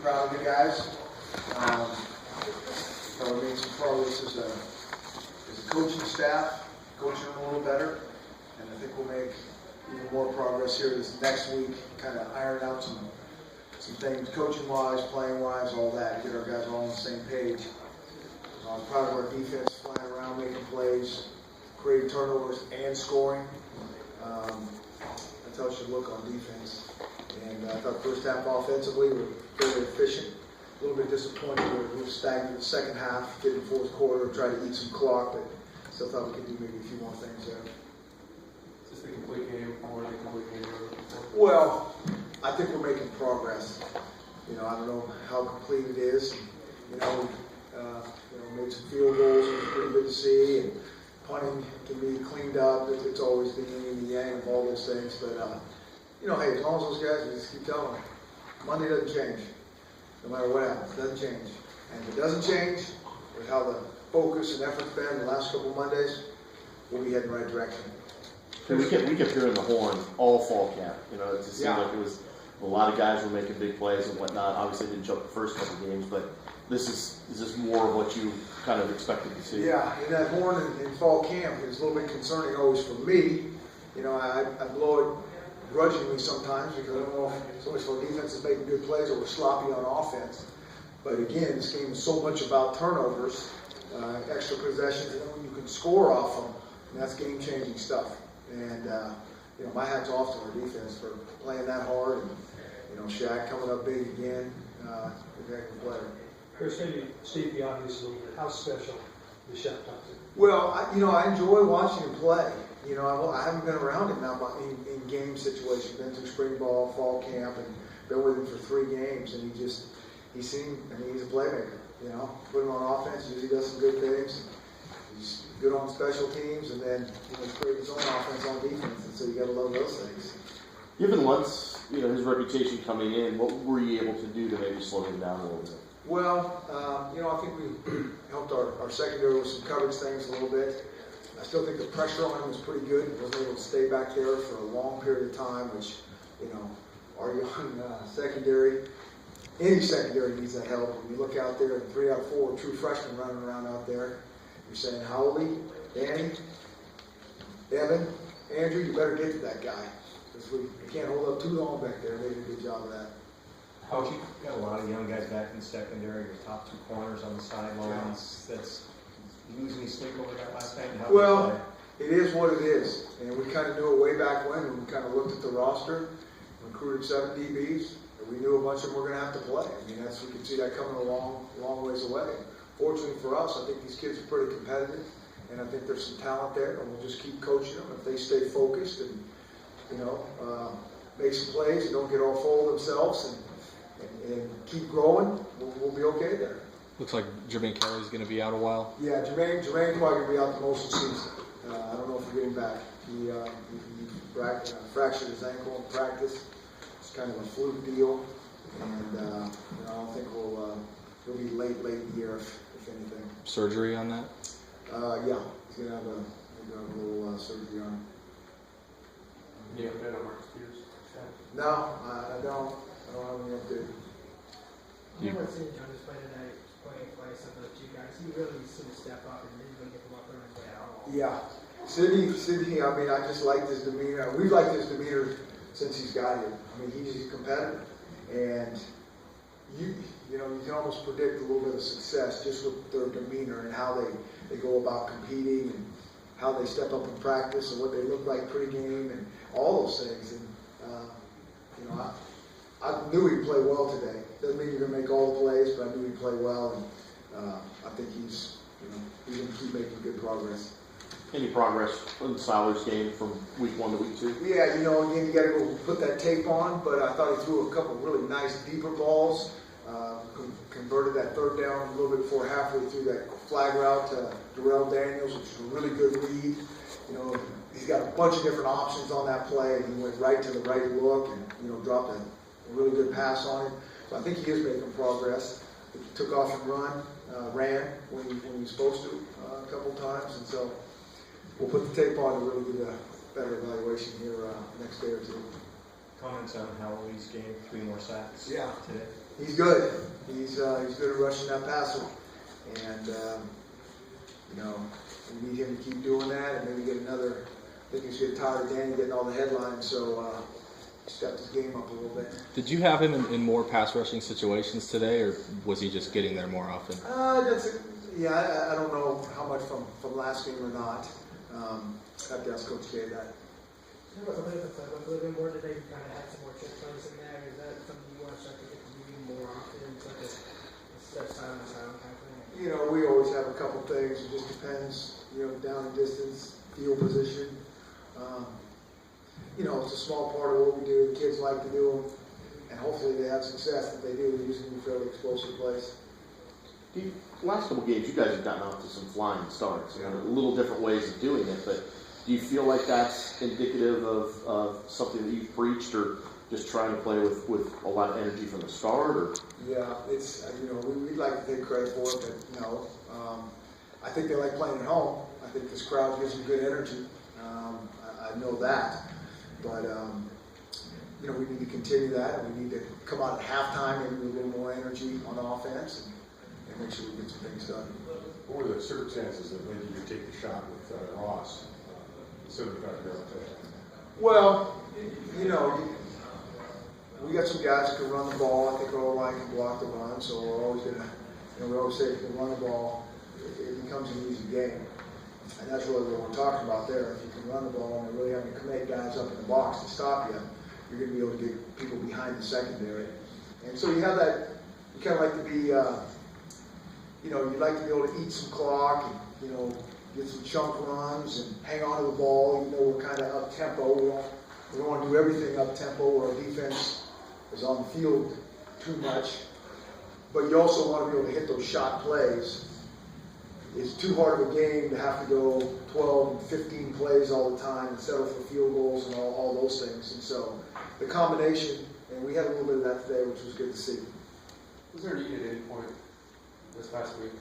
proud of the guys. We made some progress as a coaching staff, coaching them a little better, and I think we'll make even more progress here this next week, kind of iron out some things, coaching-wise, playing-wise, all that, get our guys all on the same page. I'm proud of our defense, flying around, making plays, creating turnovers, and scoring. That's how it should look on defense. And I thought first half offensively we were very efficient. A little bit disappointed we were stagnant in the second half, getting fourth quarter, tried to eat some clock, but still thought we could do maybe a few more things there. Is this the complete game or the complete game you're looking for? Well, I think we're making progress. I don't know how complete it is. Made some field goals, it was pretty good to see, and punting can be cleaned up. It's always the yin and the yang of all those things, but hey, as long as those guys, we just keep telling them, Monday doesn't change. No matter what happens, it doesn't change. And if it doesn't change, with how the focus and effort's been the last couple of Mondays, we'll be heading the right direction. We kept hearing the horn all fall camp. It just seemed like it was a lot of guys were making big plays and whatnot. Obviously, didn't show up the first couple of games, but is this more of what you kind of expected to see? Yeah, and that horn in fall camp is a little bit concerning always for me. I blow it grudgingly sometimes because I don't know if so much of our defense is making good plays or we're sloppy on offense. But again, this game is so much about turnovers, extra possessions, and then when you can score off them, and that's game-changing stuff. And my hat's off to our defense for playing that hard, and Shaq coming up big again. He's a heck of a player. Chris, maybe state the obvious a little bit. How special is Shaq Thompson? Well, I enjoy watching him play. I haven't been around him now in game situations. Been through spring ball, fall camp, and been with him for 3 games, and he's a playmaker. Put him on offense, usually does some good things. He's good on special teams, and then he's creating his own offense on defense, and so you got to love those things. Given Luntz, his reputation coming in, what were you able to do to maybe slow him down a little bit? Well, I think we helped our secondary with some coverage things a little bit. I still think the pressure on him was pretty good. He wasn't able to stay back there for a long period of time, which, our young secondary, any secondary needs that help. When you look out there, and 3 out of 4 true freshmen running around out there, you're saying, Howley, Danny, Evan, Andrew, you better get to that guy. Because we can't hold up too long back there. They did a good job of that. Coach, you got a lot of young guys back in the secondary, your top 2 corners on the sidelines. That's losing any sleep over that last night? Well, it is what it is. And we kind of knew it way back when we kind of looked at the roster, recruited 7 DBs, and we knew a bunch of them were going to have to play. We could see that coming a long ways away. Fortunately for us, I think these kids are pretty competitive, and I think there's some talent there, and we'll just keep coaching them. If they stay focused and, make some plays and don't get all full of themselves and keep growing, we'll be okay there. Looks like Jermaine Kelly's going to be out a while. Yeah, Jermaine probably going to be out the most of the season. I don't know if we're getting back. He fractured his ankle in practice. It's kind of a fluke deal, and I don't think he'll be late in the year if anything. Surgery on that? Yeah, he's going to have a little surgery on him. Any update on Marcus Peters? No, I don't have any update. I remember seeing Jonas play tonight, play some of the 2 guys. He really seemed to step up and didn't really get them up there and play at all. Yeah. Sydney, I just liked his demeanor. We've liked his demeanor since he's got here. He's competitive. And you can almost predict a little bit of success just with their demeanor and how they go about competing and how they step up in practice and what they look like pregame and all those things. And, I knew he'd play well today. Doesn't mean you're going to make all the plays, but I knew he'd play well. And I think he's going to keep making good progress. Any progress in Siler's game from week 1 to week 2? Yeah, again, you got to go put that tape on, but I thought he threw a couple really nice deeper balls. Converted that 3rd down a little bit before halfway through that flag route to Darrell Daniels, which is a really good read. He's got a bunch of different options on that play, and he went right to the right look and, dropped a really good pass on it. So I think he is making progress. He took off and ran when he was supposed to a couple times, and so we'll put the tape on to really get a better evaluation here next day or 2. Comments on Howley's game, 3 more sacks Yeah. today? He's good. He's good at rushing that passer. And, we need him to keep doing that and maybe get another. I think he's getting tired of Danny getting all the headlines, so he stepped his game up a little bit. Did you have him in more pass rushing situations today, or was he just getting there more often? I don't know how much from last game or not. I have to ask Coach K that. There was a little bit more today. You kind of had some more trick plays in there. Is that something you want to start to get to do more often? It's like a step side by side kind of thing. We always have a couple things. It just depends, down and distance, field position. It's a small part of what we do. The kids like to do them, and hopefully they have success that they do using fairly explosive plays. Last couple games, you guys have gotten off to some flying starts. A little different ways of doing it, but do you feel like that's indicative of something that you've preached, or just trying to play with a lot of energy from the start? Or? Yeah, it's we'd like to take credit for it, but no. I think they like playing at home. I think this crowd gives them good energy. I know that, but we need to continue that, and we need to come out at halftime maybe with a little more energy on offense and make sure we get some things done. What were the circumstances that made you take the shot with Ross instead of trying to go to? Well, we got some guys that can run the ball. I think our line can block the run, so we're always gonna. We always say if you can run the ball, it becomes an easy game, and that's really what we're talking about there. If you can run the ball and really having to commit guys up in the box to stop you, you're going to be able to get people behind the secondary. And so you have that. You kind of like to be. You'd like to be able to eat some clock and get some chunk runs and hang on to the ball, even though we're kind of up tempo. We don't want to do everything up tempo where our defense is on the field too much. But you also want to be able to hit those shot plays. It's too hard of a game to have to go 12 and 15 plays all the time and settle for field goals and all those things. And so the combination, and we had a little bit of that today, which was good to see. Was there a need at any point this past week to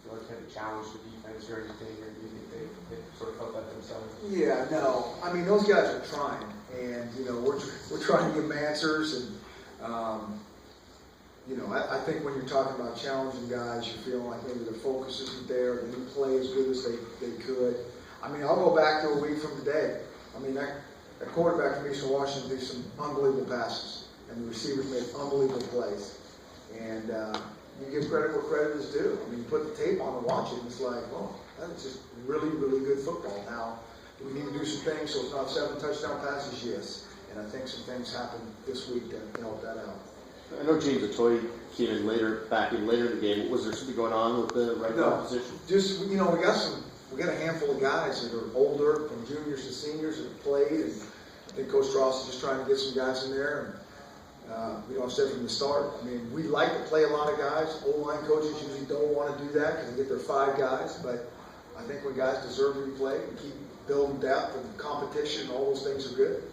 kind of challenge the defense or anything, or do you think they sort of felt that themselves? Yeah, no. I mean, those guys are trying, and we're trying to give them answers, and I think when you're talking about challenging guys, you're feeling like maybe their focus isn't there, they didn't play as good as they could. I mean, I'll go back to a week from today. I mean, that quarterback from Eastern Washington did some unbelievable passes, and the receivers made unbelievable plays. And you give credit where credit is due. I mean, you put the tape on and watch it, and it's like, well, that's just really, really good football. Now, do we need to do some things so it's not 7 touchdown passes? Yes. And I think some things happened this week that helped that out. I know James Atoy came in back in later in the game. Was there something going on with the right guard position? Just we got a handful of guys that are older, from juniors to seniors, that have played, and I think Coach Strauss is just trying to get some guys in there. And I've said from the start, I mean, we like to play a lot of guys. O-line coaches usually don't want to do that because they get their 5 guys, but I think when guys deserve to be played and keep building depth and competition, all those things are good.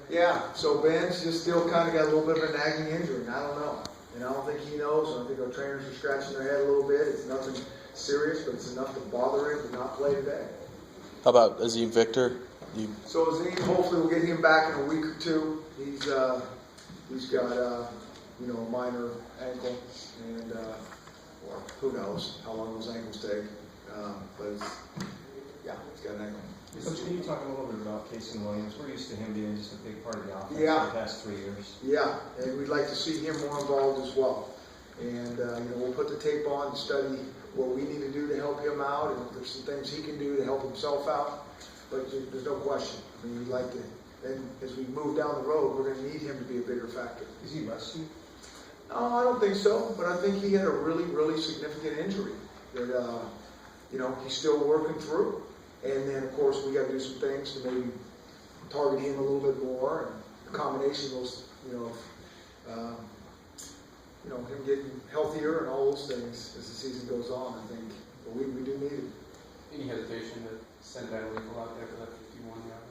Yeah, so Ben's just still kind of got a little bit of a nagging injury, and I don't know. And I don't think he knows. I don't think our trainers are scratching their head a little bit. It's nothing serious, but it's enough to bother him to not play today. How about Azim Victor? So Azim, hopefully we'll get him back in a week or 2. He's got a minor ankle, and or who knows how long those ankles take. But he's got an ankle. So can you talk a little bit about Casey Williams? We're used to him being just a big part of the offense Yeah. the past 3 years. Yeah, and we'd like to see him more involved as well. And we'll put the tape on and study what we need to do to help him out, and if there's some things he can do to help himself out. But there's no question. I mean, we'd like to. And as we move down the road, we're going to need him to be a bigger factor. Is he rusty? No, I don't think so. But I think he had a really, really significant injury that he's still working through. And then, of course, we got to do some things to maybe target him a little bit more, and a combination of those, him getting healthier and all those things as the season goes on. I think, but we do need it. Any hesitation to send Van Winkle out there for that 51 yard?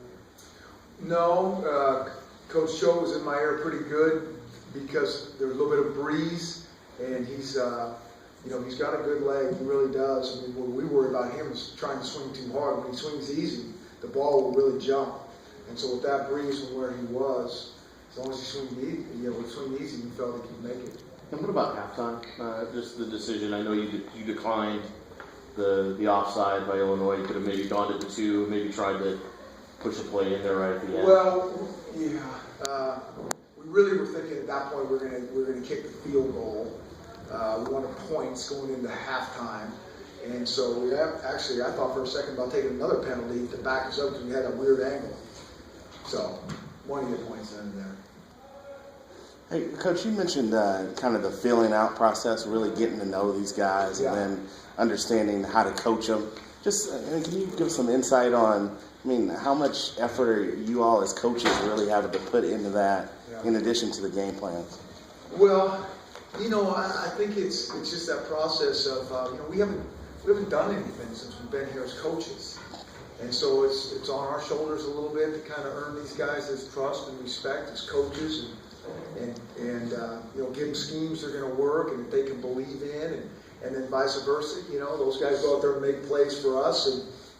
No, Coach Cho was in my ear pretty good because there's a little bit of breeze, and he's got a good leg. He really does. I mean, what we worry about him is trying to swing too hard. When he swings easy, the ball will really jump. And so with that breeze from where he was, as long as he swing easy, we felt he could make it. And what about halftime? Just the decision. I know you declined the offside by Illinois. You could have maybe gone to the 2, maybe tried to push a play in there right at the end. Well, yeah, we really were thinking at that point we're gonna kick the field goal. We wanted points going into halftime, and so I thought for a second about taking another penalty to back us up because we had a weird angle. So, wanted to get points in there. Hey, Coach, you mentioned kind of the feeling out process, really getting to know these guys, Yeah. and then understanding how to coach them. Just can you give some insight on, how much effort are you all as coaches really having to put into that, in addition to the game plans? Well, I think it's just that process of we haven't done anything since we've been here as coaches, and so it's on our shoulders a little bit to kind of earn these guys' trust and respect as coaches, and give them schemes they're going to work and that they can believe in, and then vice versa. Those guys go out there and make plays for us,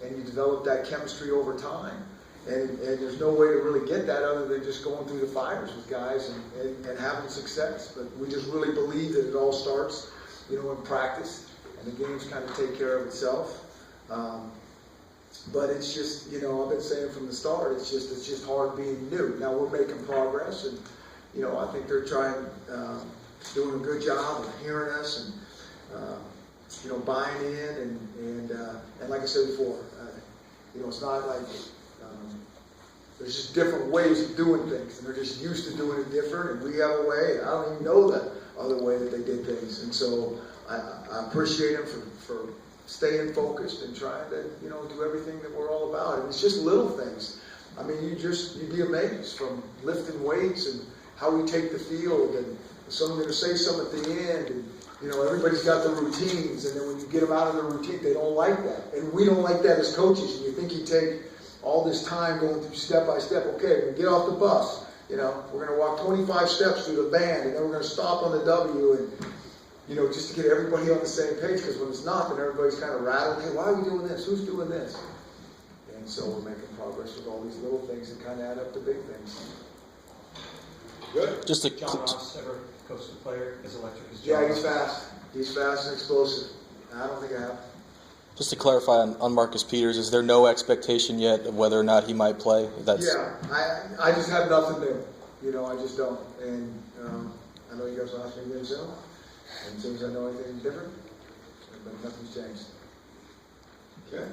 and you develop that chemistry over time. And there's no way to really get that other than just going through the fires with guys and having success. But we just really believe that it all starts, in practice, and the games kind of take care of itself. But it's just, I've been saying from the start, it's just hard being new. Now we're making progress, and I think they're doing a good job of hearing us and buying in, and like I said before, it's not like. There's just different ways of doing things, and they're just used to doing it different, and we have a way, and I don't even know that other way that they did things. And so I appreciate them for staying focused and trying to, do everything that we're all about. And it's just little things. You'd be amazed, from lifting weights and how we take the field, and someone's going to say something at the end, and everybody's got their routines, and then when you get them out of their routine, they don't like that. And we don't like that as coaches, and you think you take all this time going through step by step. Okay, when we get off the bus, we're going to walk 25 steps through the band, and then we're going to stop on the W, and just to get everybody on the same page. Because when it's not, then everybody's kind of rattled. Hey, why are we doing this? Who's doing this? And so we're making progress with all these little things that kind of add up to big things. Good. Just to John Ross ever coached a player as electric as John Yeah, Ross? he's fast. He's fast and explosive. I don't think I have. Just to clarify on Marcus Peters, is there no expectation yet of whether or not he might play? Yeah, I just have nothing new. I just don't. And I know you guys will ask me again soon. And as soon as I know anything different, but nothing's changed. Okay.